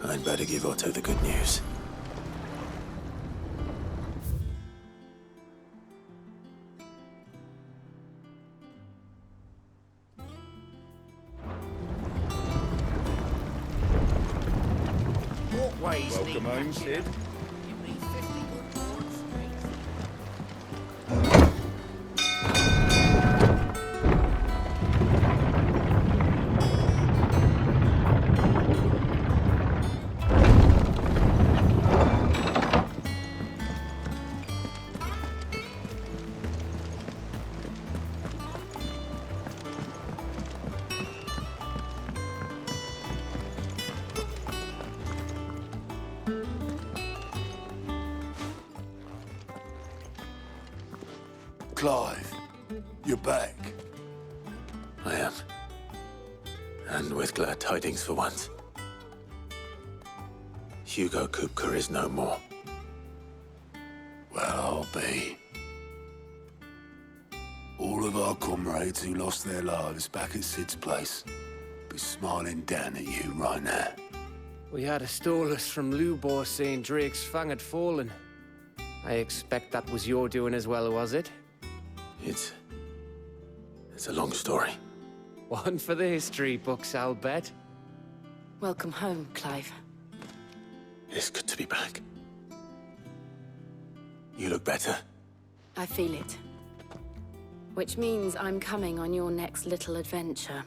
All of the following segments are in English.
I'd better give Otto the good news. Welcome home, Sid. Clive, you're back. I am. And with glad tidings for once. Hugo Kupka is no more. Well, I'll be. All of our comrades who lost their lives back at Sid's place be smiling down at you right now. We had a stolus from Lubor saying Drake's fang had fallen. I expect that was your doing as well, was it? It's a long story. One for the history books, I'll bet. Welcome home, Clive. It's good to be back. You look better. I feel it. Which means I'm coming on your next little adventure.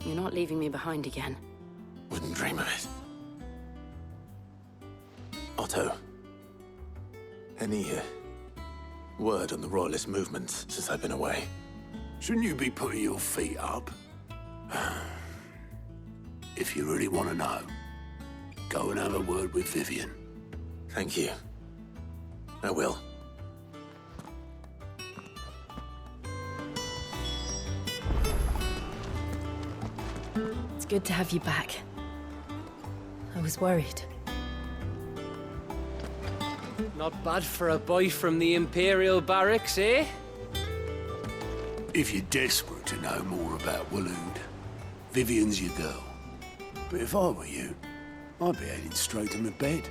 You're not leaving me behind again. Wouldn't dream of it. Otto. Any word on the Royalist movements since I've been away? Shouldn't you be putting your feet up? If you really want to know, go and have a word with Vivian. Thank you. I will. It's good to have you back. I was worried. Not bad for a boy from the Imperial Barracks, eh? If you're desperate to know more about Waloed, Vivian's your girl. But if I were you, I'd be heading straight to my bed.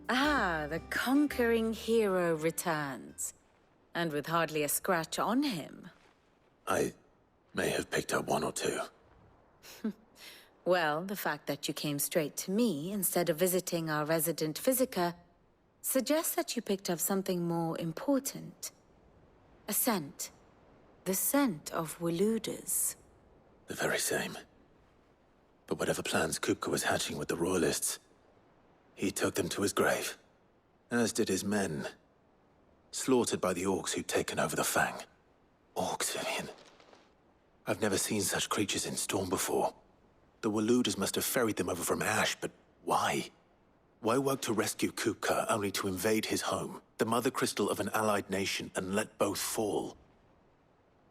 Ah, the conquering hero returns. And with hardly a scratch on him. I may have picked up one or two. Well, the fact that you came straight to me instead of visiting our resident physiker suggests that you picked up something more important. A scent. The scent of Waloeders. The very same. But whatever plans Kupka was hatching with the Royalists, he took them to his grave. As did his men. Slaughtered by the orcs who'd taken over the Fang. Orcs, Vivian. I've never seen such creatures in Storm before. The Waloeders must have ferried them over from Ash, but why? Why work to rescue Kupka only to invade his home, the mother crystal of an allied nation, and let both fall?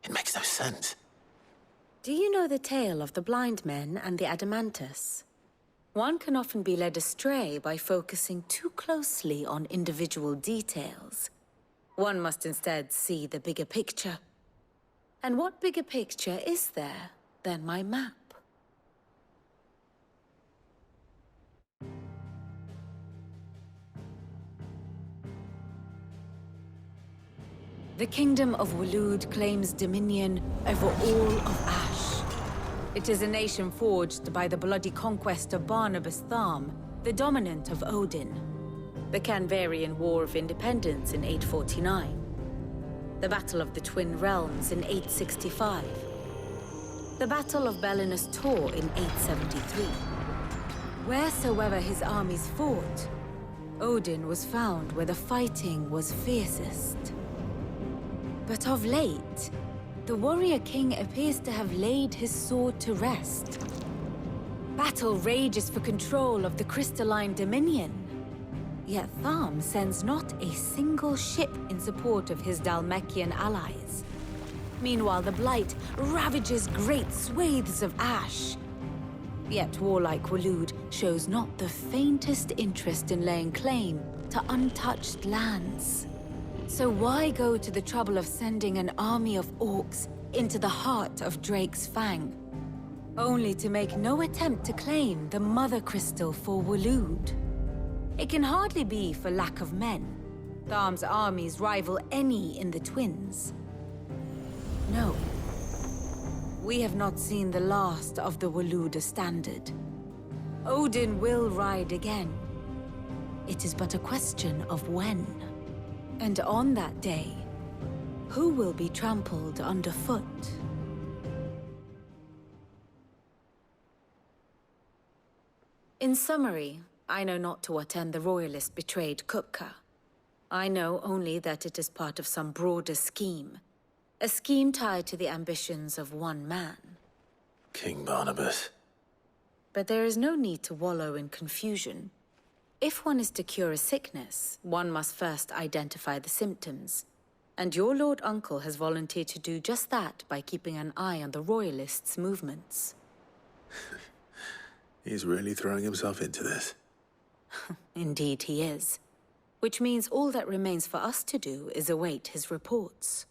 It makes no sense. Do you know the tale of the blind men and the Adamantus? One can often be led astray by focusing too closely on individual details. One must instead see the bigger picture. And what bigger picture is there than my map? The Kingdom of Waloed claims dominion over all of Ash. It is a nation forged by the bloody conquest of Barnabas Tharm, the dominant of Odin. The Canvarian War of Independence in 849. The Battle of the Twin Realms in 865. The Battle of Belinus Tor in 873. Wheresoever his armies fought, Odin was found where the fighting was fiercest. But of late, the warrior king appears to have laid his sword to rest. Battle rages for control of the crystalline dominion. Yet Tharm sends not a single ship in support of his Dhalmekian allies. Meanwhile, the Blight ravages great swathes of Ash. Yet warlike Waloed shows not the faintest interest in laying claim to untouched lands. So why go to the trouble of sending an army of orcs into the heart of Drake's Fang, only to make no attempt to claim the Mother Crystal for Waloed. It can hardly be for lack of men. Tharm's armies rival any in the Twins. No. We have not seen the last of the Waloed standard. Odin will ride again. It is but a question of when. And on that day, who will be trampled underfoot? In summary, I know not to what end the Royalists betrayed Kupka. I know only that it is part of some broader scheme. A scheme tied to the ambitions of one man. King Barnabas. But there is no need to wallow in confusion. If one is to cure a sickness, one must first identify the symptoms. And your Lord Uncle has volunteered to do just that by keeping an eye on the Royalists' movements. He's really throwing himself into this. Indeed he is. Which means all that remains for us to do is await his reports.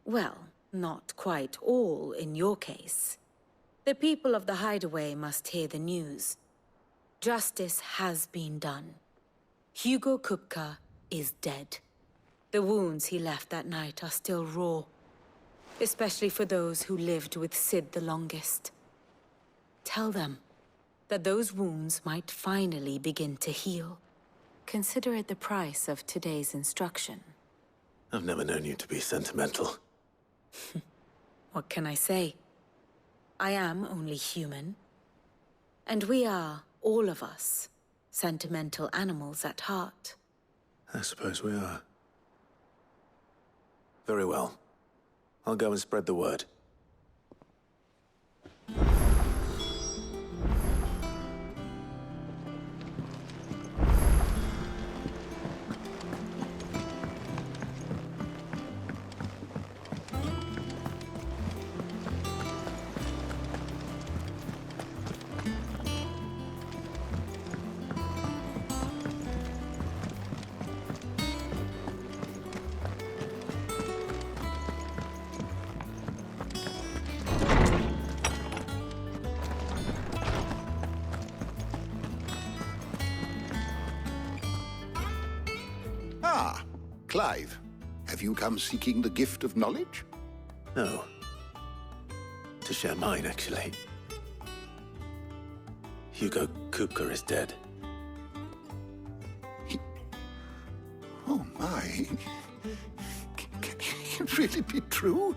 Well, not quite all in your case. The people of the Hideaway must hear the news. Justice has been done. Hugo Kupka is dead. The wounds he left that night are still raw, especially for those who lived with Sid the longest. Tell them that those wounds might finally begin to heal. Consider it the price of today's instruction. I've never known you to be sentimental. What can I say? I am only human. And we are, all of us, sentimental animals at heart. I suppose we are. Very well. I'll go and spread the word. Ah, Clive. Have you come seeking the gift of knowledge? No. To share mine, actually. Hugo Kupka is dead. Oh, my. Can it really be true?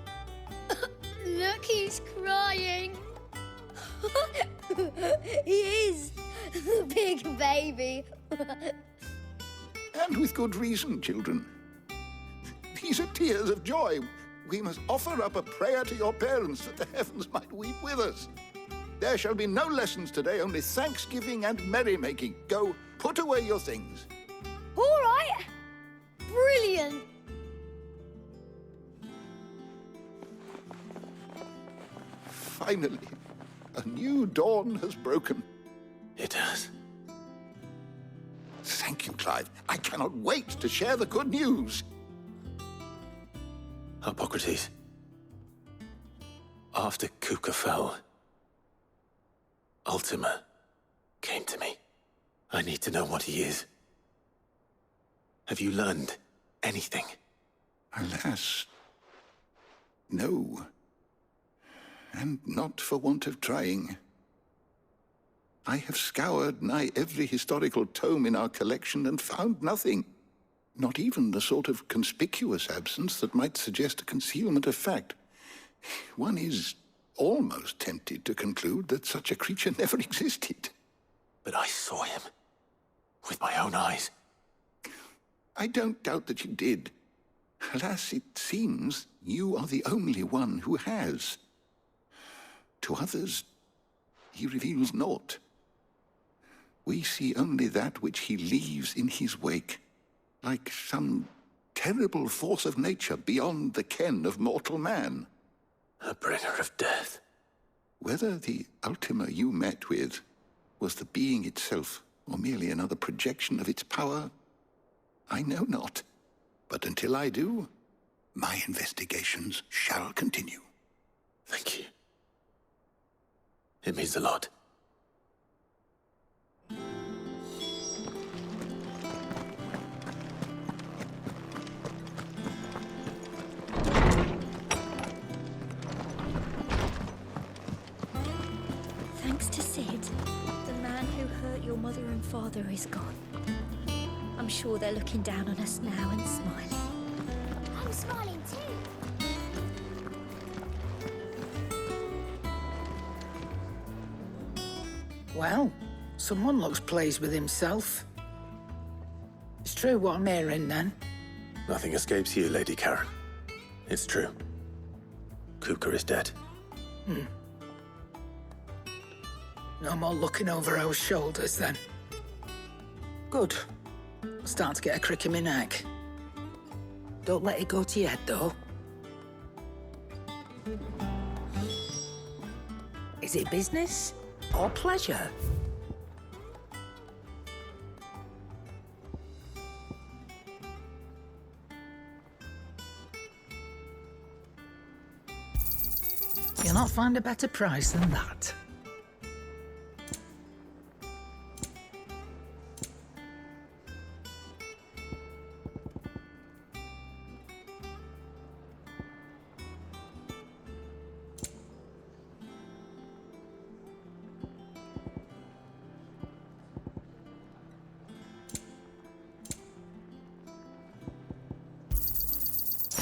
Look, he's crying. He is. Big baby. And with good reason, children. These are tears of joy. We must offer up a prayer to your parents that the heavens might weep with us. There shall be no lessons today, only thanksgiving and merrymaking. Go, put away your things. All right. Brilliant. Finally, a new dawn has broken. It has. Thank you, Clive. I cannot wait to share the good news. Hippocrates. After Kupka fell, Ultima came to me. I need to know what he is. Have you learned anything? Alas, no. And not for want of trying. I have scoured nigh every historical tome in our collection and found nothing. Not even the sort of conspicuous absence that might suggest a concealment of fact. One is almost tempted to conclude that such a creature never existed. But I saw him. With my own eyes. I don't doubt that you did. Alas, it seems you are the only one who has. To others, he reveals naught. We see only that which he leaves in his wake, like some terrible force of nature beyond the ken of mortal man. A bringer of death. Whether the Ultima you met with was the being itself, or merely another projection of its power, I know not. But until I do, My investigations shall continue. Thank you. It means a lot. Thanks to Sid, the man who hurt your mother and father is gone. I'm sure they're looking down on us now and smiling. I'm smiling too. Well, someone looks pleased with himself. It's true what I'm hearing, then. Nothing escapes you, Lady Karen. It's true. Kupka is dead. No more looking over our shoulders, then. Good. I'm starting to get a crick in my neck. Don't let it go to your head, though. Is it business or pleasure? You'll not find a better price than that.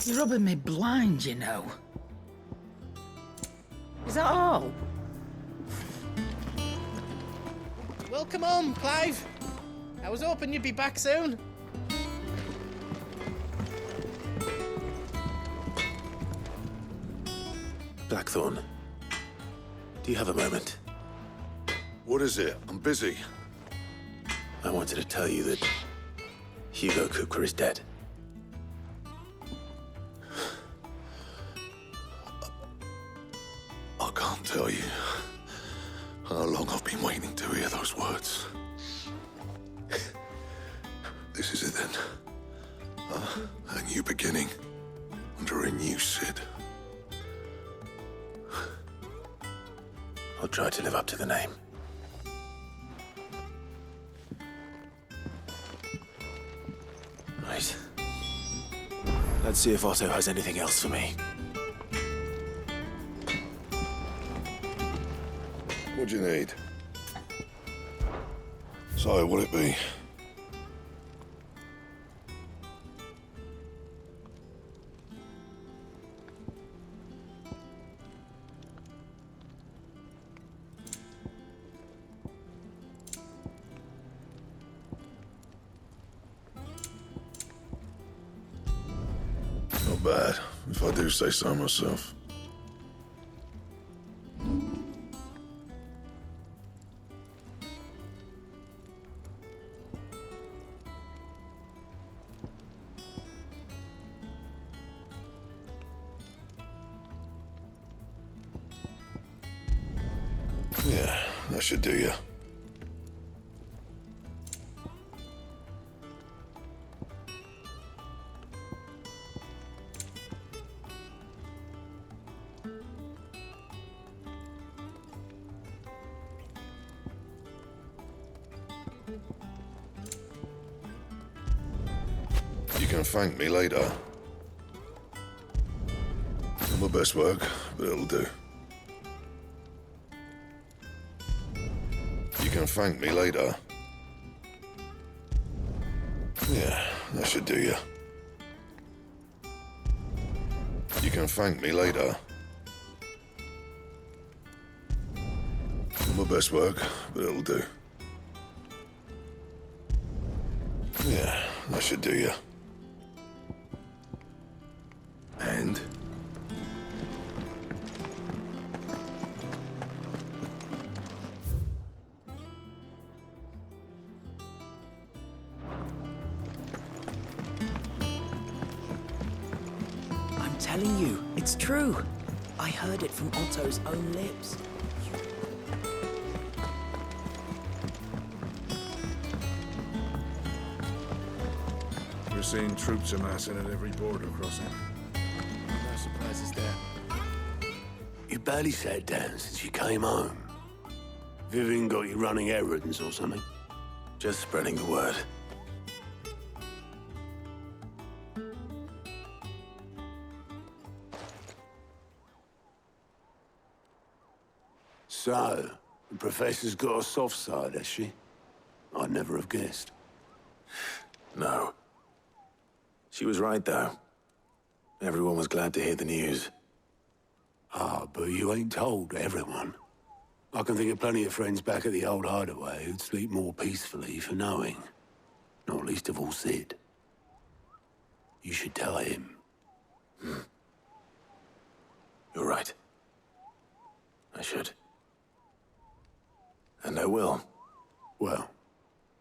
You're rubbing me blind, you know. Is that all? Welcome home, Clive. I was hoping you'd be back soon. Blackthorn, do you have a moment? What is it? I'm busy. I wanted to tell you that Hugo Kupka is dead. I can't tell you how long I've been waiting to hear those words. This is it then. A new beginning under a new Sid. I'll try to live up to the name. Right. Let's see if Otto has anything else for me. What do you need? So, what'll it be? Not bad, if I do say so myself. Yeah, that should do you. You can thank me later. Not my best work, but it'll do. You can thank me later. Yeah, that should do you. You can thank me later. Not my best work, but it'll do. Yeah, that should do you. And? I'm telling you, it's true. I heard it from Otto's own lips. We're seeing troops amassing at every border crossing. surprises there. You barely sat down since you came home. Vivian got you running errands or something? Just spreading the word. So, the Professor's got a soft side, has she? I'd never have guessed. No. She was right, though. Everyone was glad to hear the news. Ah, but you ain't told everyone. I can think of plenty of friends back at the old hideaway who'd sleep more peacefully for knowing. Not least of all Sid. You should tell him. You're right. I should. And I will. Well,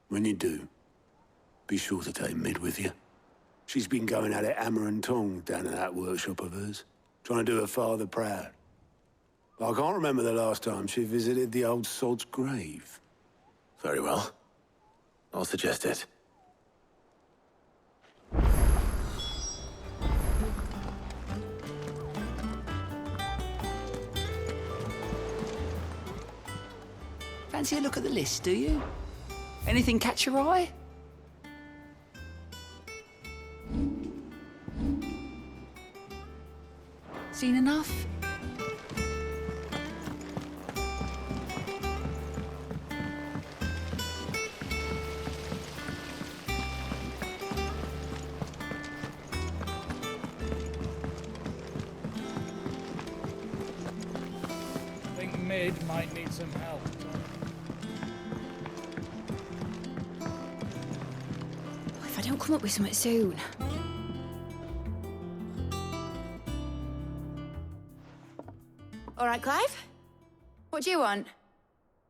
when you do, be sure to take Mid with you. She's been going at it hammer and tongs down in that workshop of hers, trying to do her father proud. I can't remember the last time she visited the old sod's grave. Very well. I'll suggest it. Fancy a look at the list, do you? Anything catch your eye? Seen enough? I think Mid might need some help. If I don't come up with something soon. All right, Clive? What do you want?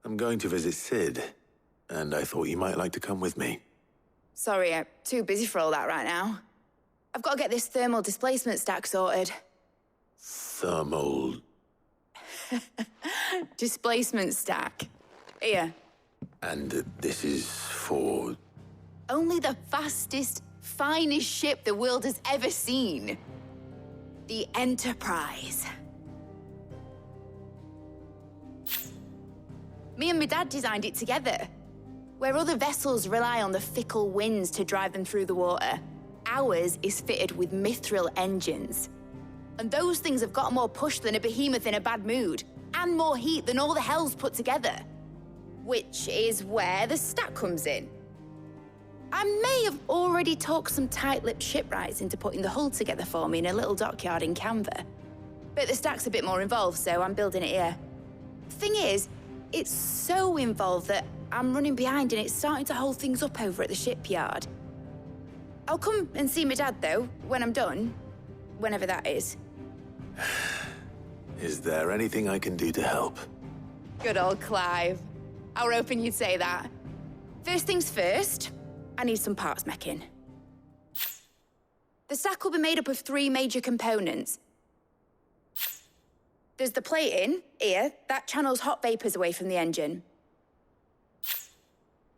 I'm going to visit Sid, and I thought you might like to come with me. Sorry, I'm too busy for all that right now. I've got to get this thermal displacement stack sorted. Thermal... Displacement stack. Here. And this is for... Only the fastest, finest ship the world has ever seen. The Enterprise. Me and my dad designed it together. Where other vessels rely on the fickle winds to drive them through the water, ours is fitted with mithril engines. And those things have got more push than a behemoth in a bad mood, and more heat than all the hells put together. Which is where the stack comes in. I may have already talked some tight-lipped shipwrights into putting the hull together for me in a little dockyard in Canva. But the stack's a bit more involved, so I'm building it here. Thing is, it's so involved that I'm running behind and it's starting to hold things up over at the shipyard. I'll come and see my dad, though, when I'm done. Whenever that is. Is there anything I can do to help? Good old Clive. I were hoping you'd say that. First things first, I need some parts meching. The stack will be made up of 3 major components. There's the plating, here, that channels hot vapors away from the engine.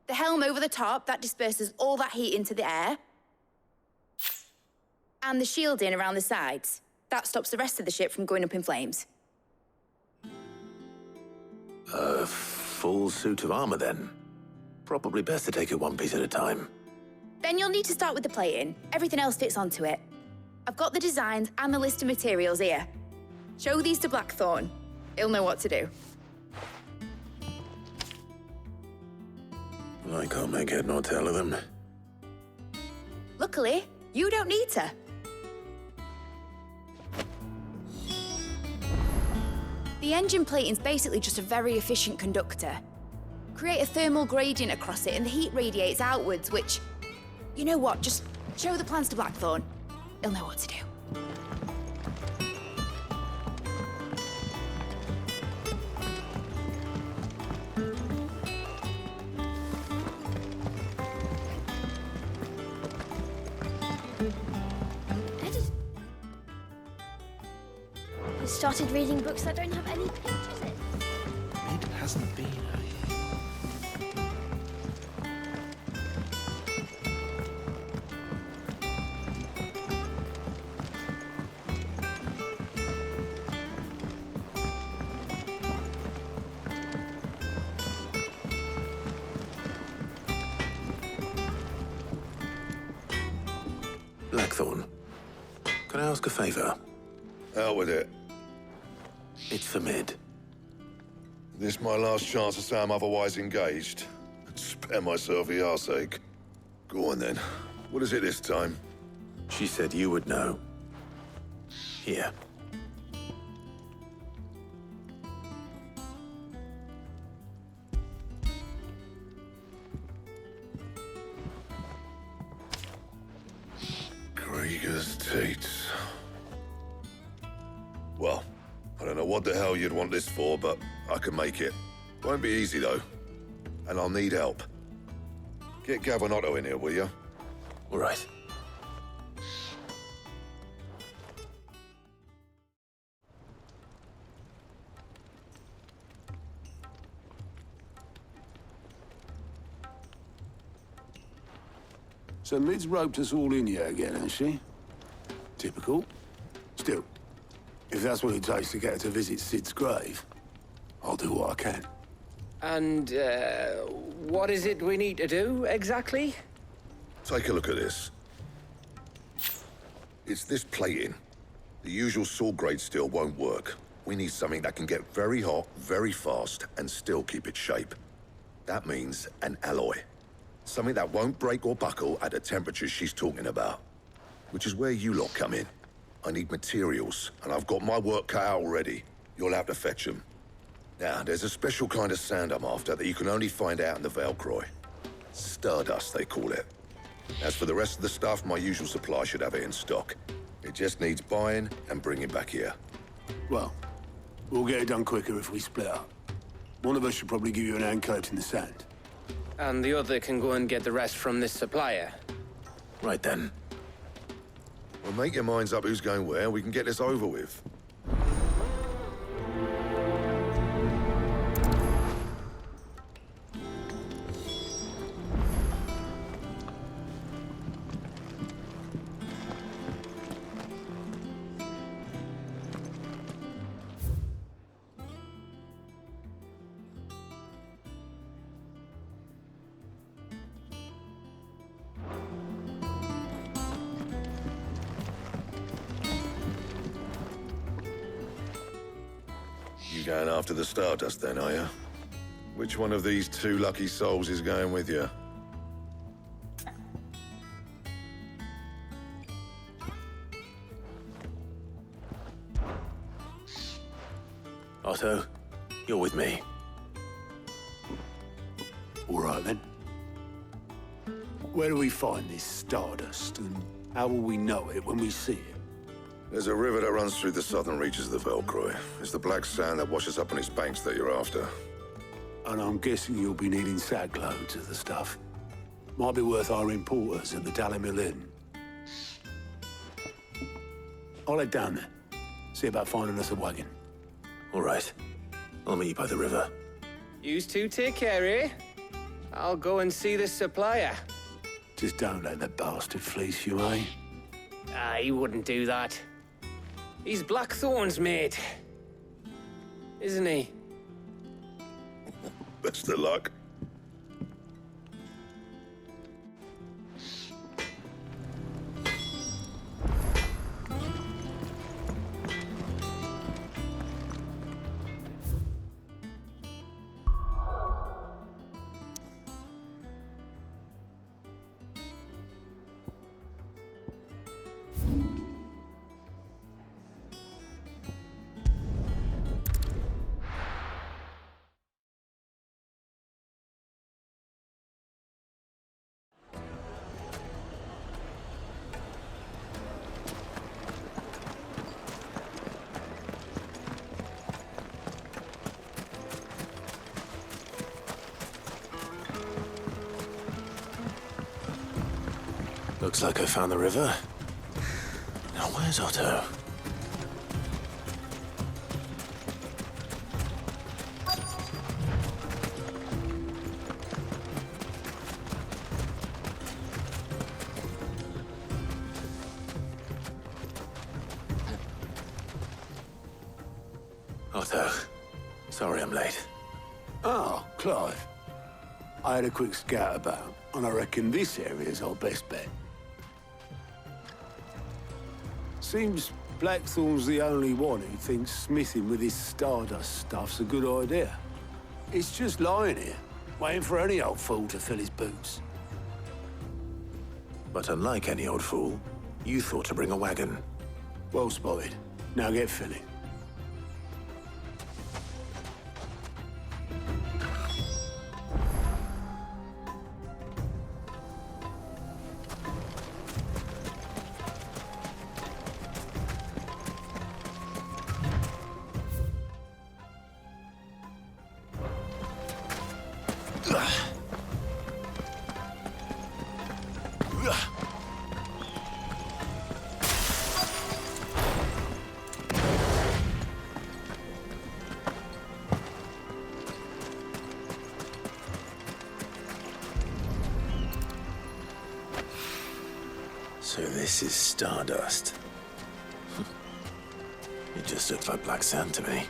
The helm over the top, that disperses all that heat into the air. And the shielding around the sides. That stops the rest of the ship from going up in flames. A full suit of armor, then? Probably best to take it one piece at a time. Then you'll need to start with the plating. Everything else fits onto it. I've got the designs and the list of materials here. Show these to Blackthorn. He'll know what to do. I can't make head nor tail of them. Luckily, you don't need to. The engine plating's basically just a very efficient conductor. Create a thermal gradient across it and the heat radiates outwards, which... You know what, just show the plans to Blackthorn. He'll know what to do. I started reading books that don't have any pictures in. Mid hasn't been here. Can I ask a favor? Out with it. It's for Mid. This my last chance to say I'm otherwise engaged. Spare myself the arseache. Go on then. What is it this time? She said you would know. Here. Krieger's Tates. Well, I don't know what the hell you'd want this for, but I can make it. Won't be easy, though. And I'll need help. Get Gavin in here, will you? All right. So Mid's roped us all in here again, has she? Typical. Still, if that's what it takes to get her to visit Sid's grave, I'll do what I can. And, what is it we need to do, exactly? Take a look at this. It's this plating. The usual sword grade steel won't work. We need something that can get very hot, very fast, and still keep its shape. That means an alloy. Something that won't break or buckle at the temperatures she's talking about. Which is where you lot come in. I need materials, and I've got my work cut out already. You'll have to fetch them. Now, there's a special kind of sand I'm after that you can only find out in the Valcroy. Stardust, they call it. As for the rest of the stuff, my usual supply should have it in stock. It just needs buying and bringing back here. Well, we'll get it done quicker if we split up. One of us should probably give you an hand coat in the sand. And the other can go and get the rest from this supplier. Right then. Well, make your minds up who's going where, we can get this over with. You going after the Stardust then, are you? Which one of these two lucky souls is going with you? Otto, you're with me. All right, then. Where do we find this Stardust, and how will we know it when we see it? There's a river that runs through the southern reaches of the Valcroy. It's the black sand that washes up on its banks that you're after. And I'm guessing you'll be needing sack loads of the stuff. Might be worth our importers at the Dalimil Inn. I'll head down there. See about finding us a wagon. All right. I'll meet you by the river. Yous two take care, eh? I'll go and see this supplier. Just don't let the bastard fleece you, eh? He wouldn't do that. He's Blackthorn's mate. Isn't he? Best of luck. Looks like I found the river. Now where's Otto? Otto, sorry I'm late. Oh, Clive. I had a quick scout about, and I reckon this area's our best bet. Seems Blackthorn's the only one who thinks smithing with his Stardust stuff's a good idea. It's just lying here, waiting for any old fool to fill his boots. But unlike any old fool, you thought to bring a wagon. Well spotted. Now get filling. So this is Stardust. It just looks like black sand to me.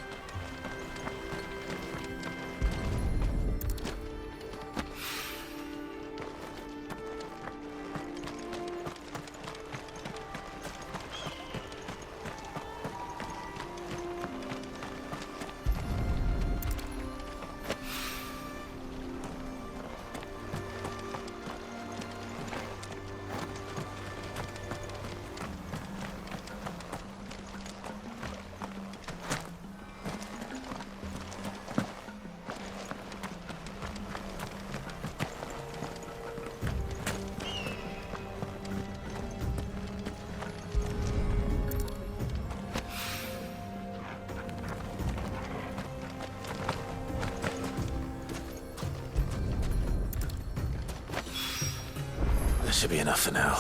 That should be enough for now.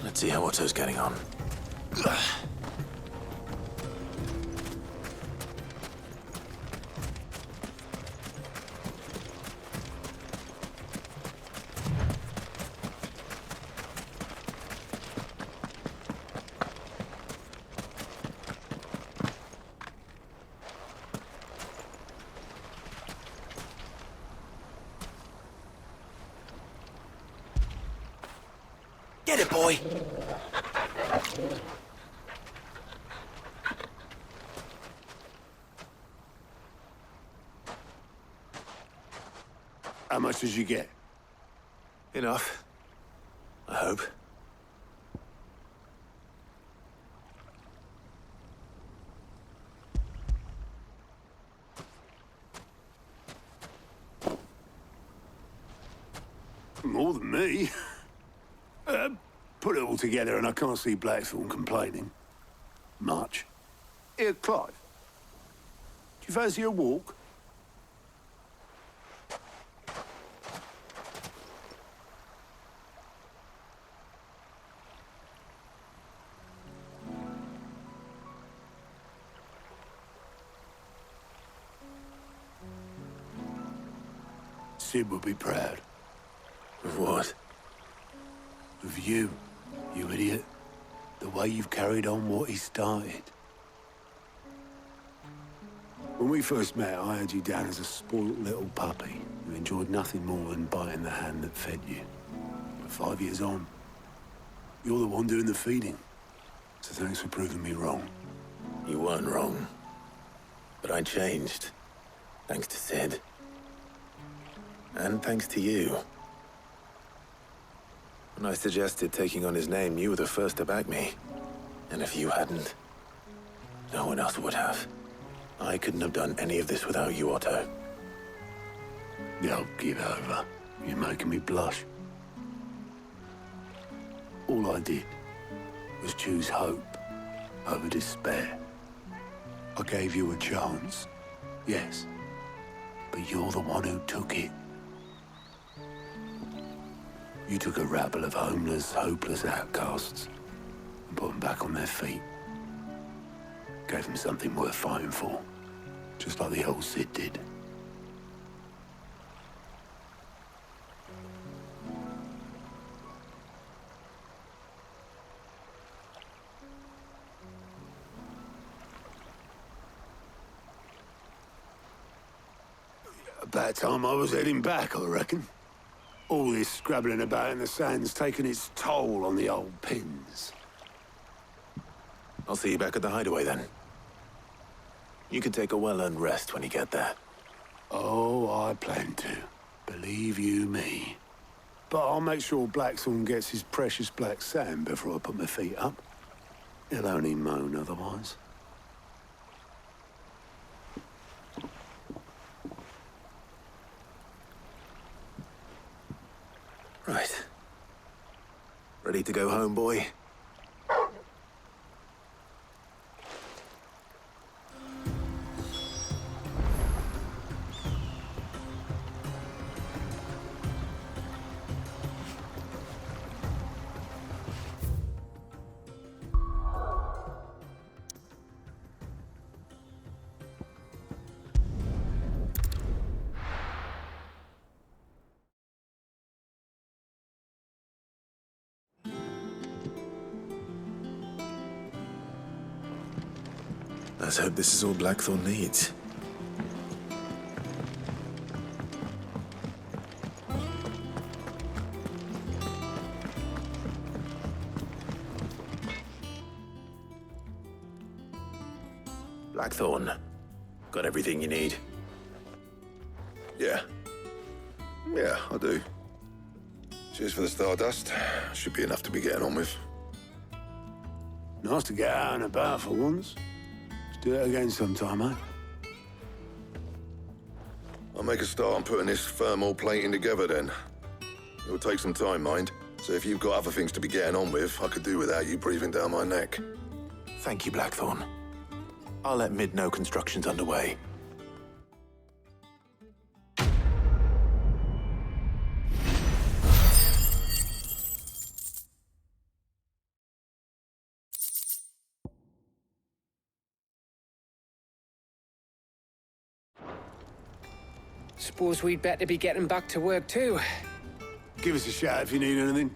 Let's see how Otto's getting on. Get it, boy! How much did you get? Enough. I hope. More than me. Put it all together and I can't see Blackthorn complaining. Much. Here, Clive. Do you fancy a walk? Sid would be proud. Of what? Of you, you idiot. The way you've carried on what he started. When we first met, I had you down as a spoilt little puppy who enjoyed nothing more than biting the hand that fed you. But 5 years on, you're the one doing the feeding. So thanks for proving me wrong. You weren't wrong. But I changed. Thanks to Sid. And thanks to you. When I suggested taking on his name, you were the first to back me. And if you hadn't, no one else would have. I couldn't have done any of this without you, Otto. Yo, give over. You're making me blush. All I did was choose hope over despair. I gave you a chance, yes, but you're the one who took it. You took a rabble of homeless, hopeless outcasts and put them back on their feet. Gave them something worth fighting for, just like the old Sid did. About time I was heading back, I reckon. All this scrabbling about in the sand's taken its toll on the old pins. I'll see you back at the hideaway then. You can take a well-earned rest when you get there. Oh, I plan to. Believe you me. But I'll make sure Blackthorn gets his precious black sand before I put my feet up. He'll only moan otherwise. Right. Ready to go home, boy? Let's hope this is all Blackthorn needs. Blackthorn, got everything you need? Yeah. Yeah, I do. Cheers for the stardust. Should be enough to be getting on with. Nice to get out and about for once. Let's do it again sometime, eh? I'll make a start on putting this thermal plating together then. It'll take some time, mind. So if you've got other things to be getting on with, I could do without you breathing down my neck. Thank you, Blackthorn. I'll let Mid know construction's underway. Suppose we'd better be getting back to work too. Give us a shout if you need anything.